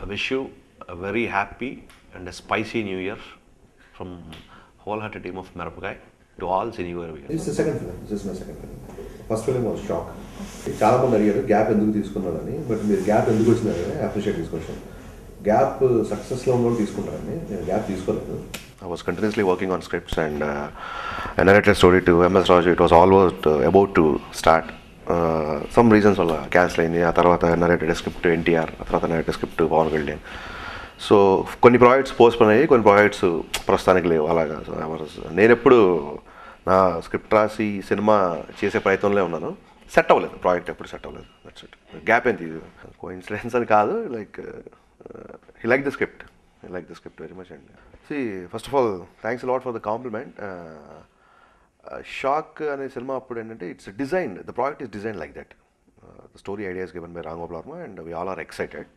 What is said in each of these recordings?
I wish you a very happy and a spicy new year from wholehearted team of Merapakai to all Cinegoer viewers. It's the second film. This is my second film. First film was Shock. చాలా మంది అడిగారు gap ఎందుకు తీసుకున్నారని, but మీరు gap ఎందుకు వచ్చినారని appreciate తీసుకొచ్చాను. Gap సక్సెస్లో ఉన్న తీసుకుంటారని, నేను గ్యాప్ తీసుకోలేదు. I was continuously working on scripts and I narrated story to MS Raju. It was almost about to start. Some reasons వల్ల క్యాన్సిల్ అయింది. ఆ తర్వాత narrated script to NTR, ఆ తర్వాత narrated script to Pawan Kalyan. So కొన్ని projects postpone అయ్యి, కొన్ని projects ప్రస్తుతానికి లేవు. అలాగా నేను ఎప్పుడు నా స్క్రిప్ట్ రాసి సినిమా చేసే ప్రయత్నంలో ఉన్నాను. సెట్ అవ్వలేదు, ప్రాజెక్ట్ ఎప్పుడు సెట్ అవ్వలేదు. That's it. గ్యాప్ ఏంటి, కోఇన్సిడెన్స్ అని కాదు. Like he like the script, I like the script very much. And see first of all thanks lot for the compliment. Shock అనే సినిమా అప్పుడు ఏంటంటే it's design, the project is design like that. The story ideas given by Ram Gopal Varma and we all are excited.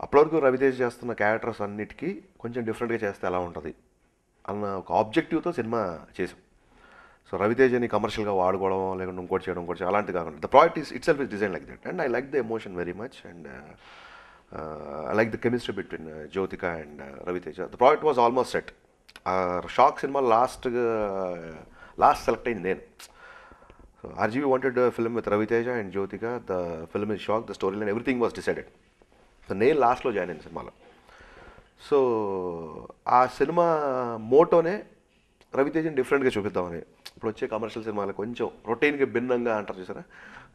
అప్పటివరకు రవితేజ్ చేస్తున్న characters అన్నిటికీ కొంచెం డిఫరెంట్గా చేస్తే ఎలా ఉంటుంది అన్న ఒక ఆబ్జెక్టివ్తో సినిమా చేసాం. సో రవితేజని కమర్షియల్గా వాడుకోవడం, లేకుంటే ఇంకోటి చేయడం అలాంటి కాకుండా the project is itself is design like that. And I like the emotion very much and I like the chemistry between Jyothika and Raviteja. The project was almost set. Shock cinema last select అయింది నేను. So RGV wanted film with Raviteja and Jyothika. The film is shock, the story line everything was decided. So నేను లాస్ట్లో join అయింది సినిమాలో. So ఆ cinema మోటోనే రవితేజని డిఫరెంట్గా చూపిద్దామని. ఇప్పుడు వచ్చే కమర్షియల్ సినిమాలు కొంచెం రొటీన్కి భిన్నంగా అంటారు చూసారా,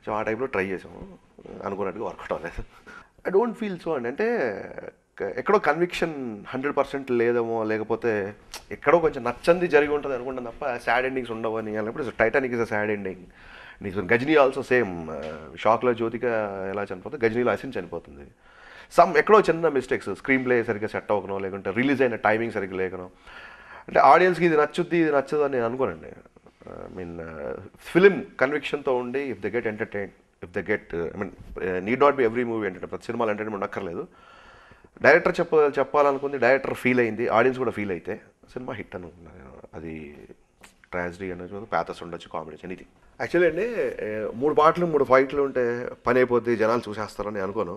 సో ఆ టైప్లో ట్రై చేసాము. అనుకున్నట్టుగా వర్కౌట్ అవ్వలేదు. ఐ డోంట్ ఫీల్ సో అండి. అంటే ఎక్కడో కన్విక్షన్ 100% లేదేమో, లేకపోతే ఎక్కడో కొంచెం నచ్చంది జరిగి ఉంటుంది అనుకుంటాను తప్ప సాడ్ ఎండింగ్స్ ఉండవు అని. ఇప్పుడు Titanic is a sad ending. Ghajini also same. షాక్లో జ్యోతిక ఎలా చనిపోతుంది, గజనీలో అసిన్ చనిపోతుంది. ఎక్కడో చిన్న మిస్టేక్స్, స్క్రీన్ ప్లే సరిగ్గా సెట్ అవ్వకనో, లేకుంటే రిలీజ్ అయిన టైమింగ్ సరిగ్గా లేకనో. అంటే ఆడియన్స్కి ఇది నచ్చుద్ది, ఇది నచ్చదు అని నేను అనుకోనండి. ఐ మీన్ ఫిలిం కన్విక్షన్తో ఉండి if the get entertain, if the get I mean need not be every movie entertain. ప్రతి సినిమాలు ఎంటర్టైన్మెంట్ అక్కర్లేదు. డైరెక్టర్ చెప్పాలనుకుంది, డైరెక్టర్ ఫీల్ అయింది, ఆడియన్స్ కూడా ఫీల్ అయితే సినిమా హిట్ అనుకున్నాను నేను. అది ట్రాజడీ అనొచ్చు, ప్యాథస్ ఉండొచ్చు, కామెడీ, ఎనీథింగ్. యాక్చువల్లీ అండి 3 పాటలు 3 ఫైట్లు ఉంటే పని అయిపోద్ది, జనాలు చూసేస్తారని అనుకోను.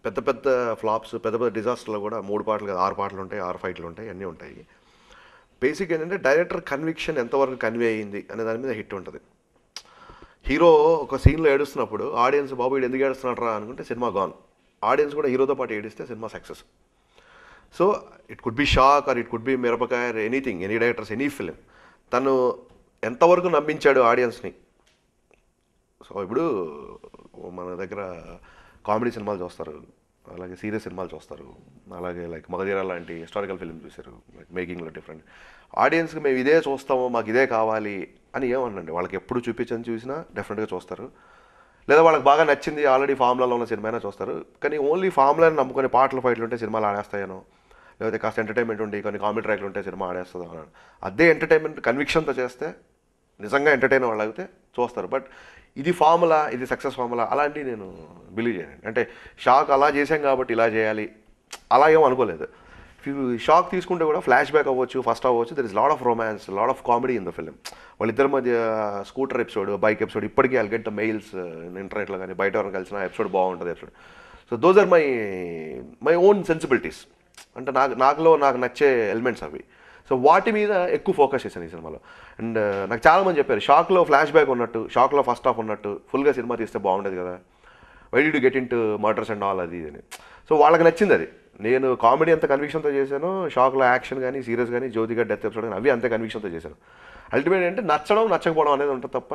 పెద్ద పెద్ద ఫ్లాప్స్, పెద్ద పెద్ద డిజాస్టర్లో కూడా 3 పాటలు కాదు 6 పాటలు ఉంటాయి, 6 ఫైట్లు ఉంటాయి, అన్నీ ఉంటాయి. బేసిక్ ఏంటంటే డైరెక్టర్ కన్విక్షన్ ఎంతవరకు కన్వే అయ్యింది అనే దాని మీద హిట్ ఉంటుంది. హీరో ఒక సీన్లో ఏడుస్తున్నప్పుడు ఆడియన్స్ బాబు వీడు ఎందుకు ఏడుస్తున్నాడు రా అనుకుంటే సినిమా గాన్. ఆడియన్స్ కూడా హీరోతో పాటు ఏడిస్తే cinema success. So it could be Shock or it could be Mirapakaya, anything, any directors, any film. తను ఎంతవరకు నమ్మించాడు ఆడియన్స్ని. సో ఇప్పుడు మన దగ్గర కామెడీ సినిమాలు చూస్తారు, అలాగే సీరియస్ సినిమాలు చూస్తారు, అలాగే లైక్ మగధీర లాంటి హిస్టారికల్ ఫిల్మ్ చూశారు, లైక్ మేకింగ్లో డిఫరెంట్. ఆడియన్స్కి మేము ఇదే చూస్తాము, మాకు ఇదే కావాలి అని ఏమనండి. వాళ్ళకి ఎప్పుడు చూపించని చూసినా డెఫినెట్గా చూస్తారు. లేదా వాళ్ళకి బాగా నచ్చింది ఆల్రెడీ ఫార్ములాలో ఉన్న సినిమా అయినా చూస్తారు. కానీ ఓన్లీ ఫార్ములాని నమ్ముకొని పాటలు ఫైట్లు ఉంటే సినిమాలు ఆడేస్తాయనో, లేకపోతే కాస్త ఎంటర్టైన్మెంట్ ఉండి కొన్ని కామెడీ ట్రాక్లు ఉంటే సినిమా ఆడేస్తుందో అన్నాడు. అదే ఎంటర్టైన్మెంట్ కన్విక్షన్తో చేస్తే నిజంగా ఎంటర్టైన్ వాళ్ళు అయితే చూస్తారు. బట్ ఇది ఫార్ములా, ఇది సక్సెస్ ఫార్ములా అలాంటివి నేను బిలీవ్ చేయను. అంటే షాక్ అలా చేశాం కాబట్టి ఇలా చేయాలి అలా ఏమో అనుకోలేదు. షాక్ తీసుకుంటే కూడా ఫ్లాష్ బ్యాక్ అవ్వచ్చు, ఫస్ట్ అవ్వచ్చు. There is lot of romance, lot of comedy in the film. వాళ్ళిద్దరి మధ్య స్కూటర్ ఎపిసోడ్, బైక్ ఎపిసోడ్, ఇప్పటికీ ఐల్ గెట్ ద మెయిల్స్ ఇంటర్నెట్లో కానీ బయట ఎవరైనా కలిసిన ఎపిసోడ్ బాగుంటుంది episode. So those are my own sensibilities. అంటే నాకు నచ్చే ఎలిమెంట్స్ అవి. సో వాటి మీద ఎక్కువ ఫోకస్ చేశాను ఈ సినిమాలో. అండ్ నాకు చాలామంది చెప్పారు షాక్లో ఫ్లాష్ బ్యాక్ ఉన్నట్టు, షాక్లో ఫస్ట్ హాఫ్ ఉన్నట్టు ఫుల్గా సినిమా తీస్తే బాగుండేది కదా, why did you get into murders and all అది అని. సో వాళ్ళకి నచ్చింది అది. నేను కామెడీ అంత కన్విక్షన్తో చేశాను, షాక్లో యాక్షన్ కానీ సీరియస్ కానీ జ్యోతిగా డెత్ ఎపిసోడ్ కానీ అవి అంతే కన్విక్షన్తో చేశాను. అల్టిమేట్ అంటే నచ్చడం నచ్చకపోవడం అనేది ఉంటుంది తప్ప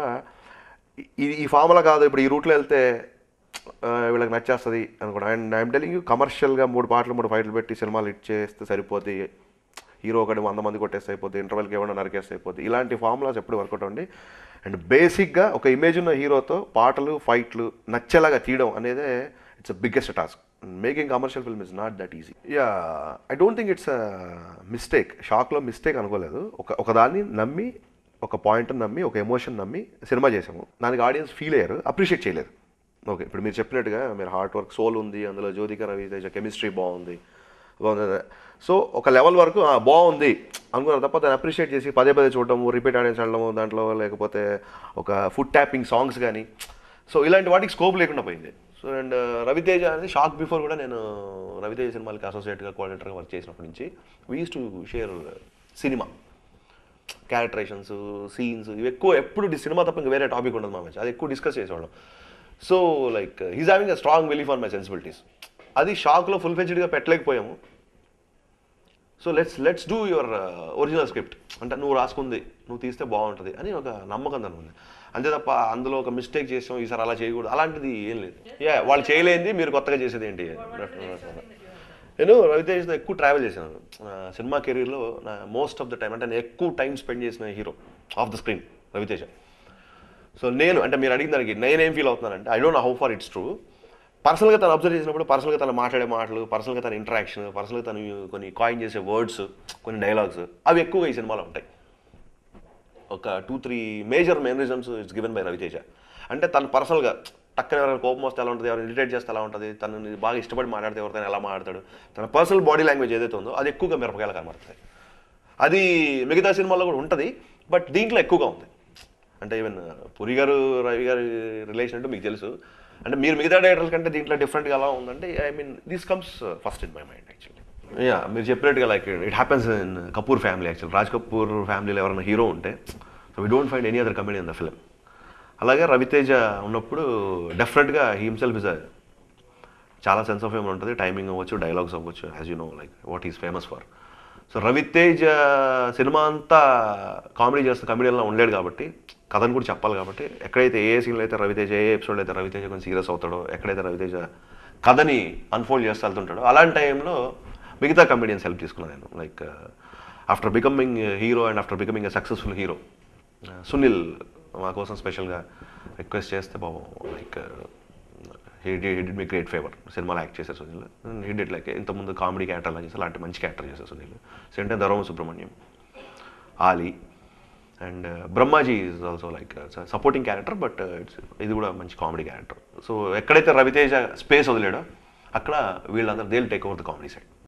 ఈ ఫార్ములా కాదు. ఇప్పుడు ఈ రూట్లో వెళ్తే వీళ్ళకి నచ్చేస్తుంది అనుకోండి. అండ్ ఐఎమ్ టెలింగ్ యూ, కమర్షియల్గా 3 పాటలు 3 ఫైట్లు పెట్టి సినిమాలు హిట్ చేస్తే సరిపోద్ది, హీరో ఒకటి 100 మంది కొట్టేస్తే అయిపోద్ది, ఇంటర్వెల్కి ఏమైనా నరికేస్తే అయిపోద్ది. ఇలాంటి ఫార్ములాస్ ఎప్పుడు వర్కౌట్ అండి. అండ్ బేసిక్గా ఒక ఇమేజ్ ఉన్న హీరోతో పాటలు ఫైట్లు నచ్చేలాగా తీయడం అనేదే it's a biggest task. Making commercial film is not that easy. I don't think it's a mistake. షాక్లో మిస్టేక్ అనుకోలేదు. ఒక దాన్ని నమ్మి, ఒక పాయింట్ని నమ్మి, ఒక ఎమోషన్ నమ్మి సినిమా చేసాము. దానికి ఆడియన్స్ ఫీల్ అయ్యారు, అప్రిషియేట్ చేయలేదు. ఓకే, ఇప్పుడు మీరు చెప్పినట్టుగా మీరు హార్డ్ వర్క్, సోల్ ఉంది అందులో, జ్యోతిక రవితేజ కెమిస్ట్రీ బాగుంది. సో ఒక లెవెల్ వరకు బాగుంది అనుకున్నారు తప్ప దాన్ని అప్రిషియేట్ చేసి పదే చూడటము, రిపీట్ ఆడియన్స్ వెళ్ళడము దాంట్లో, లేకపోతే ఒక ఫుడ్ ట్యాపింగ్ సాంగ్స్ కానీ, సో ఇలాంటి వాటికి స్కోప్ లేకుండా పోయింది. సో అండ్ రవితేజ అనేది షాక్ బిఫోర్ కూడా నేను రవితేజ సినిమాలకి అసోసియేట్గా కోఆర్డినేటర్గా వర్క్ చేసినప్పటి నుంచి we use to share cinema characterisations scenes ఇవి ఎక్కువ ఎప్పుడు సినిమా తప్ప ఇంకా వేరే టాపిక్ ఉండదు మా మధ్య, అది ఎక్కువ డిస్కస్ చేసేవాళ్ళం. So like he's having a strong belief on my sensibilities. అది షాక్లో ఫుల్ ఫ్లెడ్జ్డ్గా పెట్టలేకపోయాము. So let's do your original script, అంటే నువ్వు రాసుకుంది నువ్వు తీస్తే బాగుంటుంది అని ఒక నమ్మకం దాని ఉంది. అంతే తప్ప అందులో ఒక మిస్టేక్ చేసాం ఈసారి అలా చేయకూడదు అలాంటిది ఏం లేదు. వాళ్ళు చేయలేంది మీరు కొత్తగా చేసేది ఏంటి. నేను రవితేజ్తో ఎక్కువ ట్రావెల్ చేశాను సినిమా కెరీర్లో. నా మోస్ట్ ఆఫ్ ద టైం అంటే నేను ఎక్కువ టైం స్పెండ్ చేసిన hero of the screen Raviteja. So నేను అంటే మీరు అడిగిన దానికి నేనేం feel అవుతున్నానంటే I don't know how far it's true. పర్సనల్గా తను అబ్జర్వ్ చేసినప్పుడు పర్సనల్గా తను మాట్లాడే మాటలు, పర్సనల్గా తన ఇంటరాక్షన్, పర్సనల్గా తను కొన్ని కాయిన్ చేసే వర్డ్స్, కొన్ని డైలాగ్స్ అవి ఎక్కువగా ఈ సినిమాలో ఉంటాయి. ఒక 2-3 major mannerisms it's given by Raviteja. అంటే తను పర్సనల్గా టక్కన ఎవరైనా కోపం వస్తే ఎలా ఉంటుంది, ఎవరైనా ఇరిటేట్ చేస్తే ఎలా ఉంటుంది, తనని బాగా ఇష్టపడి మాట్లాడితే ఎవరితో ఎలా మాట్లాడతాడు, తన పర్సనల్ బాడీ లాంగ్వేజ్ ఏదైతే ఉందో అది ఎక్కువగా మిరపకాయలు కనబడుతుంది. అది మిగతా సినిమాల్లో కూడా ఉంటుంది, బట్ దీంట్లో ఎక్కువగా ఉంది. అంటే ఈవెన్ పురి గారు రవి గారి రిలేషన్ అంటే మీకు తెలుసు. అంటే మీరు మిగతా డైరెక్టర్స్ కంటే దీంట్లో డిఫరెంట్గా ఎలా ఉందంటే I mean this comes first in my mind actually. మీరు చెప్పినట్టుగా like it happens in Kapoor family. Actual Raj Kapoor ఫ్యామిలీలో ఎవరైనా హీరో ఉంటే so we don't find any other comedy in the film. అలాగే రవితేజ ఉన్నప్పుడు డెఫినెట్గా హిమ్సెల్ఫ్ ఇస్ చాలా సెన్స్ ఆఫ్ హ్యూమర్ ఉంటుంది, టైమింగ్ అవ్వచ్చు, డైలాగ్స్ అవ్వచ్చు, as you know like what is famous for. So Raviteja cinema అంతా కామెడీ చేస్తున్న కమెడీలో ఉండలేడు కాబట్టి కథను కూడా చెప్పాలి కాబట్టి ఎక్కడైతే ఏ సీన్లో అయితే రవితేజ, ఏ ఎపిసోడ్లో అయితే రవితేజ కొంచెం సీరియస్ అవుతాడో, ఎక్కడైతే రవితేజ కథని అన్ఫోల్డ్ చేస్తూ వెళ్తుంటాడో అలాంటి టైంలో మిగతా కమెడియన్స్ హెల్ప్ తీసుకున్నాను నేను. Like after becoming hero and after becoming a successful hero Sunil మా కోసం స్పెషల్గా రిక్వెస్ట్ చేస్తే బాబు like he did me great favour. సినిమాలో యాక్ట్ చేశారు సునీల్. హీ డిడ్ లైక్ ఇంతకుముందు కామెడీ క్యారెక్టర్ అలా చేశారు, అలాంటి మంచి క్యారెక్టర్ చేశారు సునీల్. సెంటే Dharma Subrahmanyam, Ali and Brahmaji is also like supporting character, but ఇది కూడా మంచి కామెడీ క్యారెక్టర్. సో ఎక్కడైతే రవితేజ స్పేస్ వదిలేడో అక్కడ వీళ్ళందరూ they will take over the comedy side.